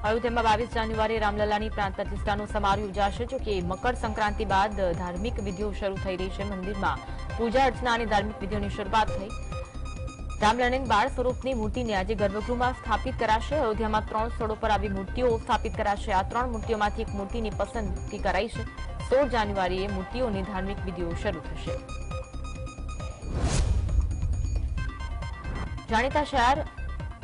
અયોધ્યામાં 22 જાન્યુઆરીએ રામલલાની પ્રાંત પ્રતિષ્ઠાનો સમારોહ યોજાશે, જો કે મકર સંક્રાંતિ બાદ ધાર્મિક વિધિઓ શરૂ થઈ રહી છે. મંદિરમાં પૂજા અર્ચના અને ધાર્મિક વિધિઓની શરૂઆત થઈ. રામલલાની બાળ સ્વરૂપની મૂર્તિને આજે ગર્ભગૃહમાં સ્થાપિત કરાશે. અયોધ્યામાં 3 સ્થળો પર આવી મૂર્તિઓ સ્થાપિત કરાશે. આ 3 મૂર્તિઓમાંથી એક મૂર્તિની પસંદગી કરાઈ છે. 16 જાન્યુઆરીએ મૂર્તિઓની ધાર્મિક વિધિઓ શરૂ થશે. જાણીતા શહેર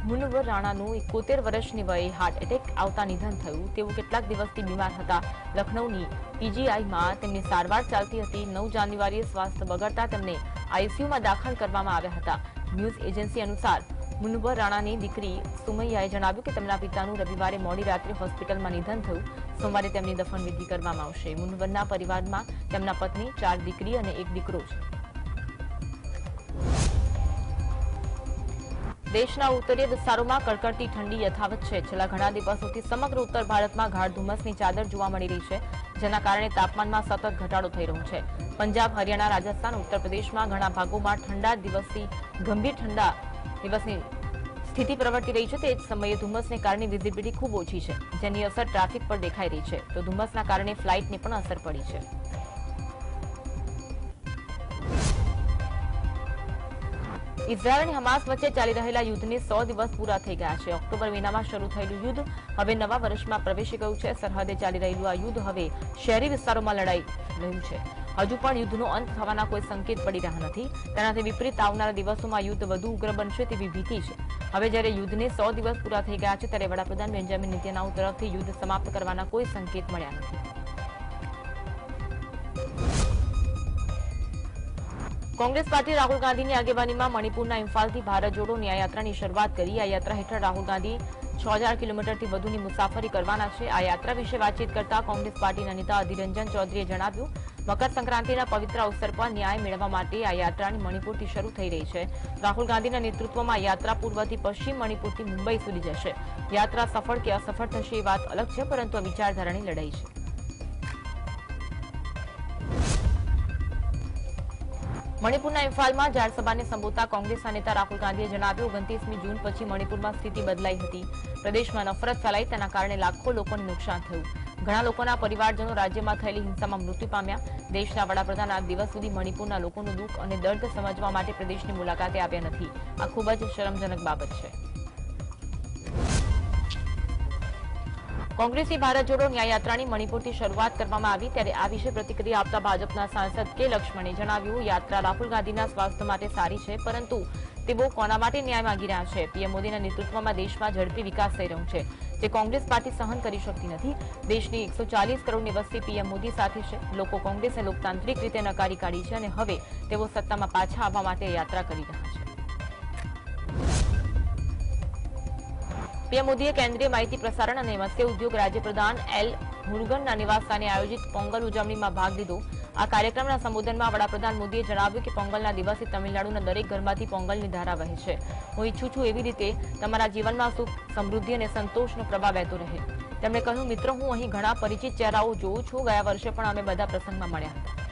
મુનવ્વર રાણાનું 71 વર્ષની વયે હાર્ટ એટેક આવતા નિધન થયું. તેઓ કેટલાક દિવસથી બીમાર હતા. લખનૌની પીજીઆઈમાં તેમની સારવાર ચાલતી હતી. 9 જાન્યુઆરીએ સ્વાસ્થ્ય બગડતા તેમને આઈસીયુમાં દાખલ કરવામાં આવ્યા હતા. ન્યૂઝ એજન્સી અનુસાર મુનવ્વર રાણાની દીકરી સુમૈયાએ જણાવ્યું કે તેમના પિતાનું રવિવારે મોડી રાત્રે હોસ્પિટલમાં નિધન થયું. સોમવારે તેમની દફનવિધિ કરવામાં આવશે. મુનવ્વરના પરિવારમાં તેમના પત્ની, 4 દીકરી અને 1 દીકરો છે. દેશના ઉત્તરીય વિસ્તારોમાં કડકડતી ઠંડી યથાવત છે. છેલ્લા ઘણા દિવસોથી સમગ્ર ઉત્તર ભારતમાં ગાઢ ધુમ્મસની ચાદર જોવા મળી રહી છે, જેના કારણે તાપમાનમાં સતત ઘટાડો થઈ રહ્યો છે. પંજાબ, હરિયાણા, રાજસ્થાન, ઉત્તર પ્રદેશમાં ઘણા ભાગોમાં ઠંડા દિવસથી ગંભીર ઠંડા દિવસની સ્થિતિ પ્રવર્તી રહી છે. તે જ સમયે ધુમ્મસને કારણે વિઝિબિલિટી ખૂબ ઓછી છે, જેની અસર ટ્રાફિક પર દેખાઈ રહી છે. તો ધુમ્મસના કારણે ફ્લાઇટને પણ અસર પડી છે. ઇઝરાયલ અને હમાસ વચ્ચે ચાલી રહેલા યુદ્ધને 100 દિવસ પૂરા થઈ ગયા છે. ઓક્ટોબર મહિનામાં શરૂ થયેલું યુદ્ધ હવે નવા વર્ષમાં પ્રવેશી ગયું છે. સરહદે ચાલી રહેલું આ યુદ્ધ હવે શહેરી વિસ્તારોમાં લડાઈ રહ્યું છે. હજુ પણ યુદ્ધનો અંત થવાના કોઈ સંકેત પડી રહ્યા નથી. તેનાથી વિપરીત આવનારા દિવસોમાં યુદ્ધ વધુ ઉગ્ર બનશે તેવી ભીતિ છે. હવે જ્યારે યુદ્ધને 100 દિવસ પૂરા થઈ ગયા છે, ત્યારે વડાપ્રધાન બેન્જામિન નેતન્યાહુ તરફથી યુદ્ધ સમાપ્ત કરવાના કોઈ સંકેત મળ્યા નથી. કોંગ્રેસ પાર્ટીએ રાહુલ ગાંધીની આગેવાનીમાં મણિપુરના ઇમ્ફાલથી ભારત જોડો ન્યાયયાત્રાની શરૂઆત કરી. આ યાત્રા હેઠળ રાહુલ ગાંધી 6000 કિલોમીટરથી વધુની મુસાફરી કરવાના છે. આ યાત્રા વિશે વાતચીત કરતા કોંગ્રેસ પાર્ટીના નેતા અધીર રંજન ચૌધરીએ જણાવ્યું, મકર સંક્રાંતિના પવિત્ર અવસર પર ન્યાય મેળવવા માટે આ યાત્રાની મણિપુરથી શરૂ થઈ રહી છે. રાહુલ ગાંધીના નેતૃત્વમાં યાત્રા પૂર્વથી પશ્ચિમ મણિપુરથી મુંબઈ સુધી જશે. યાત્રા સફળ કે અસફળ થશે એ વાત અલગ છે, પરંતુ આ વિચારધારાની લડાઈ છે. મણિપુરના ઇમ્ફાલમાં જાહેરસભાને સંબોધતા કોંગ્રેસના નેતા રાહુલ ગાંધીએ જણાવ્યું, 29મી જૂન પછી મણિપુરમાં સ્થિતિ બદલાઈ હતી. પ્રદેશમાં નફરત ફેલાઈ, તેના કારણે લાખો લોકોને નુકસાન થયું. ઘણા લોકોના પરિવારજનો રાજ્યમાં થયેલી હિંસામાં મૃત્યુ પામ્યા. દેશના વડાપ્રધાન આ દિવસ સુધી મણિપુરના લોકોનું દુઃખ અને દર્દ સમજવા માટે પ્રદેશની મુલાકાતે આવ્યા નથી. આ ખૂબ જ શરમજનક બાબત છે. કોંગ્રેસની ભારત જોડો ન્યાયયાત્રાની મણિપુરથી શરૂઆત કરવામાં આવી, ત્યારે આ વિશે પ્રતિક્રિયા આપતા ભાજપના સાંસદ કે લક્ષ્મણે જણાવ્યું, યાત્રા રાહુલ ગાંધીના સ્વાસ્થ્ય માટે સારી છે, પરંતુ તેઓ કોના માટે ન્યાય માંગી રહ્યા છે? પીએમ મોદીના નેતૃત્વમાં દેશમાં ઝડપી વિકાસ થઈ રહ્યો છે, જે કોંગ્રેસ પાર્ટી સહન કરી શકતી નથી. દેશની 140 કરોડની વસ્તી પીએમ મોદી સાથે છે. લોકો કોંગ્રેસને લોકતાંત્રિક રીતે નકારી કાઢી છે અને હવે તેઓ સત્તામાં પાછા આવવા માટે યાત્રા કરી રહ્યા છે. પીએમ મોદીએ કેન્દ્રીય માહિતી પ્રસારણ અને મત્સ્ય ઉદ્યોગ રાજ્યપ્રધાન એલ મુરુગનના નિવાસસ્થાને આયોજિત પોંગલ ઉજવણીમાં ભાગ લીધો. આ કાર્યક્રમના સંબોધનમાં વડાપ્રધાન મોદીએ જણાવ્યું કે પોંગલના દિવસે તમિલનાડુના દરેક ઘરમાંથી પોંગલની ધારા વહે છે. હું ઈચ્છું છું એવી રીતે તમારા જીવનમાં સુખ, સમૃદ્ધિ અને સંતોષનો પ્રવાહ વહેતો રહે. તેમણે કહ્યું, મિત્રો, હું અહીં ઘણા પરિચિત ચહેરાઓ જોઉં છું. ગયા વર્ષે પણ અમે બધા પ્રસંગમાં મળ્યા હતા.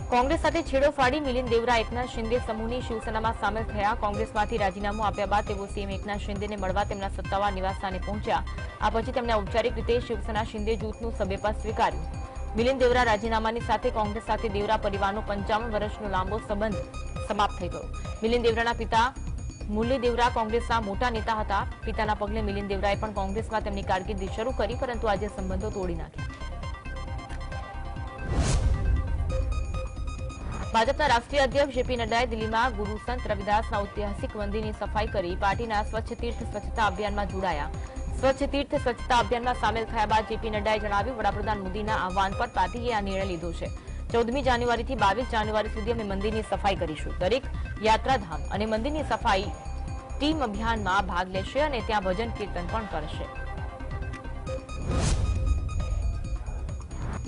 કોંગ્રેસ સાથે છેડો ફાડી મિલિંદ દેવરા એકનાથ શિંદે સમૂહની શિવસેનામાં સામેલ થયા. કોંગ્રેસમાંથી રાજીનામું આપ્યા બાદ તેઓ સીએમ એકનાથ શિંદેને મળવા તેમના સત્તાવાર નિવાસસ્થાને પહોંચ્યા. આ પછી તેમણે ઔપચારિક રીતે શિવસેના શિંદે જૂથનું સભ્યપદ સ્વીકાર્યું. મિલિંદ દેવરા રાજીનામાની સાથે કોંગ્રેસ સાથે દેવરા પરિવારનો 55 વર્ષનો લાંબો સંબંધ સમાપ્ત થઈ ગયો. મિલિંદ દેવરાના પિતા મુરલી દેવરા કોંગ્રેસના મોટા નેતા હતા. પિતાના પગલે મિલિંદ દેવરાએ પણ કોંગ્રેસમાં તેમની કારકિર્દી શરૂ કરી, પરંતુ આજે સંબંધો તોડી નાખ્યા. ભાજપના રાષ્ટ્રીય અધ્યક્ષ જેપી નડ્ડાએ દિલ્હીમાં ગુરુ સંત રવિદાસના ઐતિહાસિક મંદિરની સફાઈ કરી પાર્ટીના સ્વચ્છ તીર્થ સ્વચ્છતા અભિયાનમાં જોડાયા. સ્વચ્છ તીર્થ સ્વચ્છતા અભિયાનમાં સામેલ થયા બાદ જેપી નડ્ડાએ જણાવ્યું, વડાપ્રધાન મોદીના આહવાન પર પાર્ટીએ આ નિર્ણય લીધો છે. 14મી જાન્યુઆરીથી 22 જાન્યુઆરી સુધી અમે મંદિરની સફાઈ કરીશું. દરેક યાત્રાધામ અને મંદિરની સફાઈ ટીમ અભિયાનમાં ભાગ લેશે અને ત્યાં ભજન કીર્તન પણ કરશે.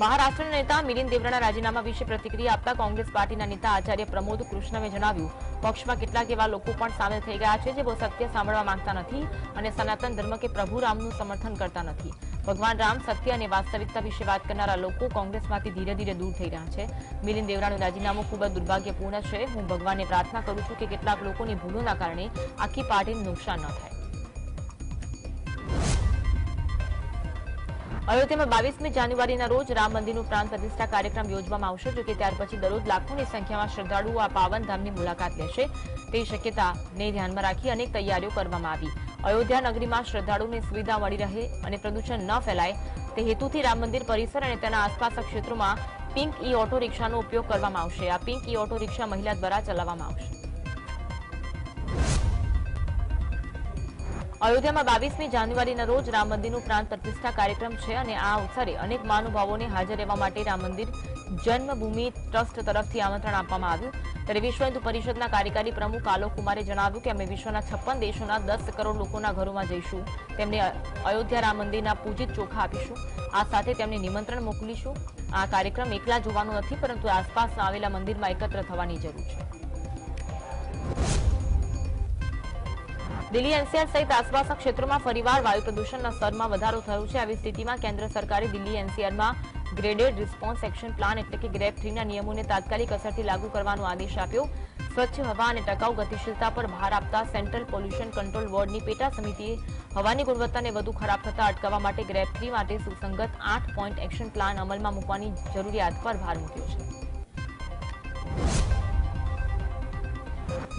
મહારાષ્ટ્રના નેતા મિલિંદ દેવરાના રાજીનામા વિશે પ્રતિક્રિયા આપતા કોંગ્રેસ પાર્ટીના નેતા આચાર્ય પ્રમોદ કૃષ્ણવે જણાવ્યું, પક્ષમાં કેટલાક એવા લોકો પણ સામેલ થઈ ગયા છે જેઓ સત્ય સાંભળવા માંગતા નથી અને સનાતન ધર્મ કે પ્રભુ રામનું સમર્થન કરતા નથી. ભગવાન રામ, સત્ય અને વાસ્તવિકતા વિશે વાત કરનારા લોકો કોંગ્રેસમાંથી ધીરે ધીરે દૂર થઈ રહ્યા છે. મિલિંદ દેવરાનું રાજીનામું ખૂબ જ દુર્ભાગ્યપૂર્ણ છે. હું ભગવાનને પ્રાર્થના કરું છું કે કેટલાક લોકોની ભૂલોના કારણે આખી પાર્ટીને નુકસાન ન થાય. અયોધ્યામાં 22મી જાન્યુઆરીના રોજ રામ મંદિરનું પ્રાણ પ્રતિષ્ઠા કાર્યક્રમ યોજવામાં આવશે. જોકે ત્યાર પછી દરરોજ લાખોની સંખ્યામાં શ્રદ્ધાળુઓ આ પાવન ધામની મુલાકાત લેશે તે શક્યતાને ધ્યાનમાં રાખી અનેક તૈયારીઓ કરવામાં આવી. અયોધ્યા નગરીમાં શ્રદ્ધાળુઓને સુવિધા મળી રહે અને પ્રદૂષણ ન ફેલાય તે હેતુથી રામ મંદિર પરિસર અને તેના આસપાસના ક્ષેત્રોમાં પિંક ઈ ઓટો રિક્ષાનો ઉપયોગ કરવામાં આવશે. આ પિંક ઈ ઓટો રિક્ષા મહિલા દ્વારા ચલાવવામાં આવશે. અયોધ્યામાં 22મી જાન્યુઆરીના રોજ રામ મંદિરનું પ્રાણ પ્રતિષ્ઠા કાર્યક્રમ છે અને આ અવસરે અનેક મહાનુભાવોને હાજર રહેવા માટે રામ મંદિર જન્મભૂમિ ટ્રસ્ટ તરફથી આમંત્રણ આપવામાં આવ્યું. ત્યારે વિશ્વ હિન્દુ પરિષદના કાર્યકારી પ્રમુખ આલોક કુમારે જણાવ્યું કે અમે વિશ્વના 56 દેશોના 10 કરોડ લોકોના ઘરોમાં જઈશું. તેમને અયોધ્યા રામ મંદિરના પૂજિત ચોખા આપીશું. આ સાથે તેમને નિમંત્રણ મોકલીશું. આ કાર્યક્રમ એકલા જોવાનો નથી, પરંતુ આસપાસના આવેલા મંદિરમાં એકત્ર થવાની જરૂર છે. દિલ્હી એનસીઆર સહિત આસપાસના ક્ષેત્રોમાં ફરીવાર વાયુ પ્રદૂષણના સ્તરમાં વધારો થયો છે. આવી સ્થિતિમાં કેન્દ્ર સરકારે દિલ્હી એનસીઆરમાં ગ્રેડેડ રિસ્પોન્સ એક્શન પ્લાન એટલે કે ગ્રેપ 3ના નિયમોને તાત્કાલિક અસરથી લાગુ કરવાનો આદેશ આપ્યો. સ્વચ્છ હવા અને ટકાઉ ગતિશીલતા પર ભાર આપતા સેન્ટ્રલ પોલ્યુશન કંટ્રોલ બોર્ડની પેટા સમિતિએ હવાની ગુણવત્તાને વધુ ખરાબ થતા અટકાવવા માટે ગ્રેપ 3 માટે સુસંગત 8 પોઈન્ટ એક્શન પ્લાન અમલમાં મૂકવાની જરૂરિયાત પર ભાર મૂક્યો છે.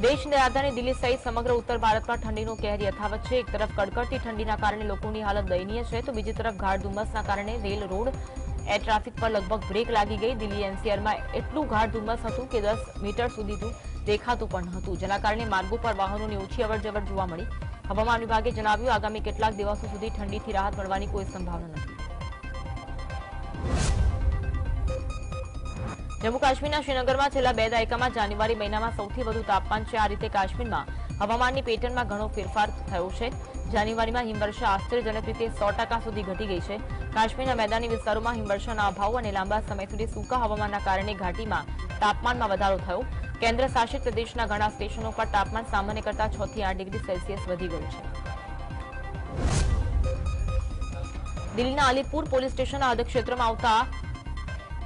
દેશની રાજધાની દિલ્હી સહિત સમગ્ર ઉત્તર ભારતમાં ઠંડીનો કહેર યથાવત છે. એક તરફ કડકડતી ઠંડીના કારણે લોકોની હાલત દયનીય છે, તો બીજી તરફ ગાઢ ધુમ્મસના કારણે રેલ, રોડ, એર ટ્રાફિક પર લગભગ બ્રેક લાગી ગઈ. દિલ્હી એનસીઆરમાં એટલું ગાઢ ધુમ્મસ હતું કે 10 મીટર સુધી દેખાતું પણ હતું, જેના કારણે માર્ગો પર વાહનોની ઓછી અવરજવર જોવા મળી. હવામાન વિભાગે જણાવ્યું આગામી કેટલાક દિવસો સુધી ઠંડીથી રાહત મળવાની કોઈ સંભાવના નથી. જમ્મુ કાશ્મીરના શ્રીનગરમાં છેલ્લા 2 દાયકામાં જાન્યુઆરી મહિનામાં સૌથી વધુ તાપમાન છે. આ રીતે કાશ્મીરમાં હવામાનની પેટર્નમાં ઘણો ફેરફાર થયો છે. જાન્યુઆરીમાં હિમવર્ષા આશ્ચર્યજનક રીતે 100% સુધી ઘટી ગઈ છે. કાશ્મીરના મેદાની વિસ્તારોમાં હિમવર્ષાના અભાવ અને લાંબા સમય સુધી સૂકા હવામાનના કારણે ઘાટીમાં તાપમાનમાં વધારો થયો. કેન્દ્ર શાસિત પ્રદેશના ઘણા સ્ટેશનો પર તાપમાન સામાન્ય કરતાં 6 થી 8 ડિગ્રી સેલ્સિયસ વધી ગયું છે. દિલ્હીના અલીપુર પોલીસ સ્ટેશનના હદ ક્ષેત્રમાં આવતા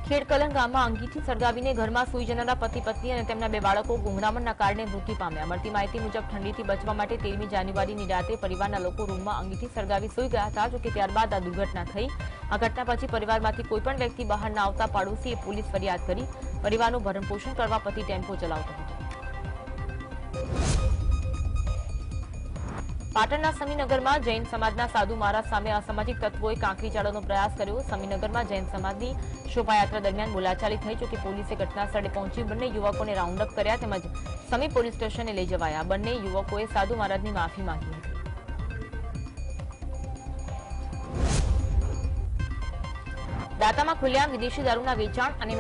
ખેડકલન ગામમાં અંગીઠી સળગાવીને ઘરમાં સૂઈ જનારા પતિ પત્ની અને તેમના 2 બાળકો ગુંગળામણના કારણે મૃત્યુ પામ્યા. મળતી માહિતી મુજબ ઠંડીથી બચવા માટે 13મી જાન્યુઆરીની રાતે પરિવારના લોકો રૂમમાં અંગીઠી સળગાવી સૂઈ ગયા હતા. જોકે ત્યારબાદ આ દુર્ઘટના થઈ. આ ઘટના પછી પરિવારમાંથી કોઈપણ વ્યક્તિ બહાર ન આવતા પાડોશીએ પોલીસ ફરિયાદ કરી. પરિવારનું ભરણપોષણ કરવા પતિ ટેમ્પો ચલાવતો હતો. પાટણના સમીનગરમાં જૈન સમાજના સાધુ મહારાજ સામે અસામાજિક તત્વોએ કાંકરી ચાળવાનો પ્રયાસ કર્યો. સમીનગરમાં જૈન સમાજની શોભાયાત્રા દરમિયાન બોલાચાલી થઈ. જોકે પોલીસે ઘટના સ્થળે પહોંચી બંને યુવકોને રાઉન્ડ અપ કર્યા તેમજ સમી પોલીસ સ્ટેશને લઈ જવાયા. બંને યુવકોએ સાધુ મહારાજની માફી માંગી હતી. દાંતામાં ખુલ્લેઆમ વિદેશી દારૂના વેચાણ અને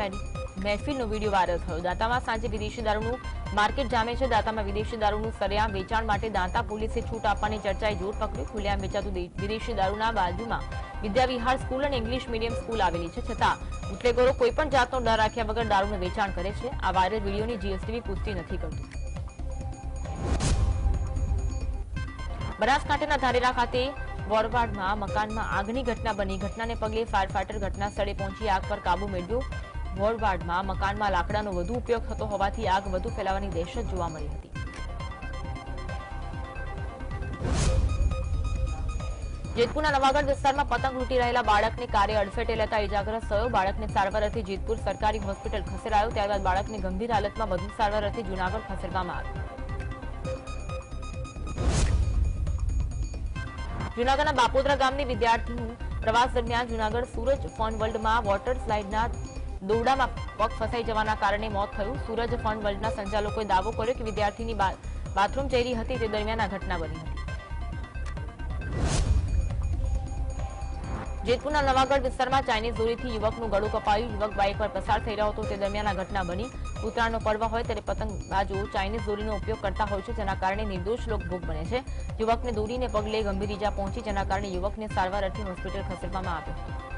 મહેફિલનો વિડીયો વાયરલ થયો. દાંતામાં સાંજે વિદેશી દારૂનું માર્કેટ જામે છે. દાંતામાં વિદેશી દારૂનું સરેઆમ વેચાણ માટે દાંતા પોલીસે છૂટ આપવાની ચર્ચાએ જોર પકડ્યું. ખુલ્લેઆમ વેચાતું વિદેશી દારૂના બાજુમાં વિદ્યાવિહાર સ્કૂલ અને ઇંગ્લિશ મીડિયમ સ્કૂલ આવેલી છે. છતાં બુટલેગરો કોઈપણ જાતનો ડર રાખ્યા વગર દારૂનું વેચાણ કરે છે. આ વાયરલ વિડીયોની જીએસટીવી પુષ્ટિ નથી કરતું. બનાસકાંઠાના ધારેરા ખાતે વોરવાડમાં મકાનમાં આગની ઘટના બની. ઘટનાને પગલે ફાયર ફાઈટર ઘટના સ્થળે પહોંચી આગ પર કાબુ મેળવ્યો. વોરવાડમાં મકાનમાં લાકડાનો વધુ ઉપયોગ થતો હોવાથી આગ વધુ ફેલાવાની દહેશત જોવા મળી હતી. જેતપુરના નવાગઢ વિસ્તારમાં પતંગ લૂંટી રહેલા બાળકને કારે અડફેટે લેતા ઇજાગ્રસ્ત થયો. બાળકને સારવાર અર્થે જેતપુર સરકારી હોસ્પિટલ ખસેડાયો. ત્યારબાદ બાળકને ગંભીર હાલતમાં વધુ સારવાર અર્થે જૂનાગઢ ખસેડવામાં આવ્યો. જૂનાગઢના બાપોદરા ગામની વિદ્યાર્થીનું પ્રવાસ દરમિયાન જૂનાગઢ સૂરજ ફન વર્લ્ડમાં વોટર સ્લાઇડના દોરડામાં પગ ફસાઈ જવાના કારણે મોત થયું. સૂરજ ફન વર્લ્ડના સંચાલકોએ દાવો કર્યો કે વિદ્યાર્થીની બાથરૂમ જઈ રહી હતી તે દરમિયાન આ ઘટના બની હતી. જેતપુરના નવાગઢ વિસ્તારમાં ચાઇનીઝ દોરીથી યુવકનું ગળું કપાયું. યુવક બાઇક પર પસાર થઈ રહ્યો હતો તે દરમિયાન આ ઘટના બની. ઉત્તરાયણનો પર્વ હોય ત્યારે પતંગબાજો ચાઇનીઝ દોરીનો ઉપયોગ કરતા હોય છે, જેના કારણે નિર્દોષ લોકો ભોગ બને છે. યુવકને દોરીને પગલે ગંભીર ઈજા પહોંચી, જેના કારણે યુવકને સારવાર અર્થે હોસ્પિટલ ખસેડવામાં આવ્યો હતો.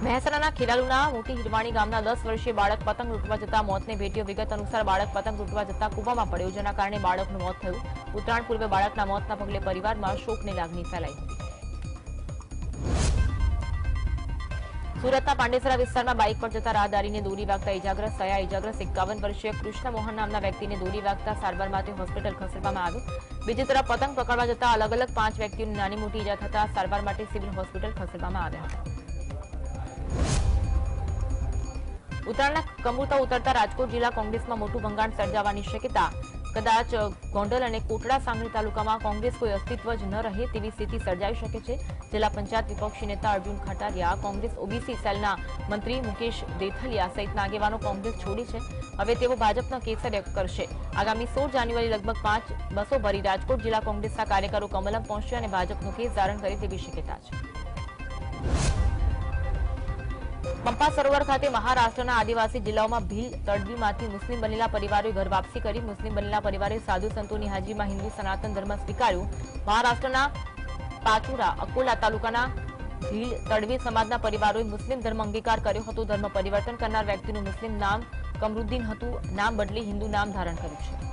મહેસાણાના ખેરાલુના મોટી હિરવાણી ગામના 10 વર્ષીય બાળક પતંગ લૂંટવા જતા મોતને ભેટ્યો. વિગત અનુસાર બાળક પતંગ લૂંટવા જતા કૂવામાં પડ્યો, જેના કારણે બાળકનું મોત થયું. ઉત્તરાયણ પૂર્વે બાળકના મોતના પગલે પરિવારમાં શોકની લાગણી ફેલાઈ હતી. સુરતના પાંડેસરા વિસ્તારમાં બાઇક પર જતા રાહદારીને દોરી વાગતા ઇજાગ્રસ્ત થયા. ઇજાગ્રસ્ત 51 વર્ષીય કૃષ્ણ મોહન નામના વ્યક્તિને દોરી વાગતા સારવાર માટે હોસ્પિટલ ખસેડવામાં આવ્યો. બીજી તરફ પતંગ પકડવા જતા અલગ અલગ 5 વ્યક્તિઓને નાની મોટી ઇજા થતા સારવાર માટે સિવિલ હોસ્પિટલ ખસેડવામાં આવ્યા હતા. ઉત્તરાયણના કમૂરતા ઉતરતા રાજકોટ જિલ્લા કોંગ્રેસમાં મોટું ભંગાણ સર્જાવાની શક્યતા. કદાચ ગોંડલ અને કોટડા સાંગલી તાલુકામાં કોંગ્રેસ કોઈ અસ્તિત્વ જ ન રહે તેવી સ્થિતિ સર્જાઈ શકે છે. જિલ્લા પંચાયત વિપક્ષી નેતા અર્જુન ખટારિયા, કોંગ્રેસ ઓબીસી સેલના મંત્રી મુકેશ દેથલિયા સહિતના આગેવાનો કોંગ્રેસ છોડી છે. હવે તેઓ ભાજપનો કેસર કરશે. આગામી 16 જાન્યુઆરી લગભગ 5 બસો ભરી રાજકોટ જિલ્લા કોંગ્રેસના કાર્યકરો કમલમ પહોંચશે અને ભાજપનો કેસ ધારણ કરે તેવી શક્યતા છે. પંપા સરોવર ખાતે મહારાષ્ટ્રના આદિવાસી જિલ્લાઓમાં ભીલ તડવીમાંથી મુસ્લિમ બનેલા પરિવારોએ ઘર વાપસી કરી. મુસ્લિમ બનેલા પરિવારે સાધુ સંતોની હાજરીમાં હિન્દુ સનાતન ધર્મ સ્વીકાર્યું. મહારાષ્ટ્રના પાચુરા અકોલા તાલુકાના ભીલ તડવી સમાજના પરિવારોએ મુસ્લિમ ધર્મ અંગીકાર કર્યો હતો. ધર્મ પરિવર્તન કરનાર વ્યક્તિનું મુસ્લિમ નામ કમરુદ્દીન હતું. નામ બદલી હિન્દુ નામ ધારણ કર્યું છે.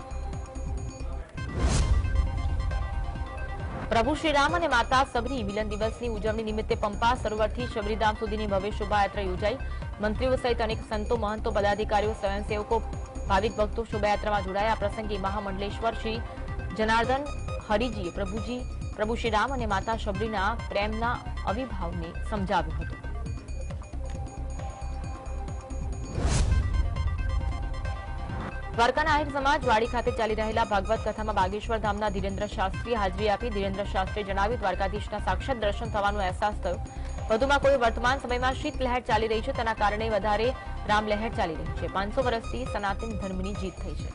પ્રભુ શ્રીરામ અને માતા સબરી મિલન દિવસની ઉજવણી નિમિત્તે પંપા સરોવરથી શબરીધામ સુધીની ભવ્ય શોભાયાત્રા યોજાઈ. મંત્રીઓ સહિત અનેક સંતો, મહંતો, પદાધિકારીઓ, સ્વયંસેવકો, ભાવિક ભક્તો શોભાયાત્રામાં જોડાયા. આ પ્રસંગે મહામંડલેશ્વર શ્રી જનાર્દન હરિજીએ પ્રભુ શ્રીરામ અને માતા શબરીના પ્રેમના અવિભાવને સમજાવ્યું હતું. દ્વારકાના આહિર સમાજ વાડી ખાતે ચાલી રહેલા ભાગવત કથામાં બાગેશ્વર ધામના ધીરેન્દ્ર શાસ્ત્રીએ હાજરી આપી. ધીરેન્દ્ર શાસ્ત્રીએ જણાવ્યું, દ્વારકાધીશના સાક્ષાત દર્શન થવાનો અહેસાસ થયો. વધુમાં કોઈ વર્તમાન સમયમાં શીત લહેર ચાલી રહી છે, તેના કારણે વધારે રામ લહેર ચાલી રહી છે. 500 વર્ષથી સનાતન ધર્મની જીત થઈ છે.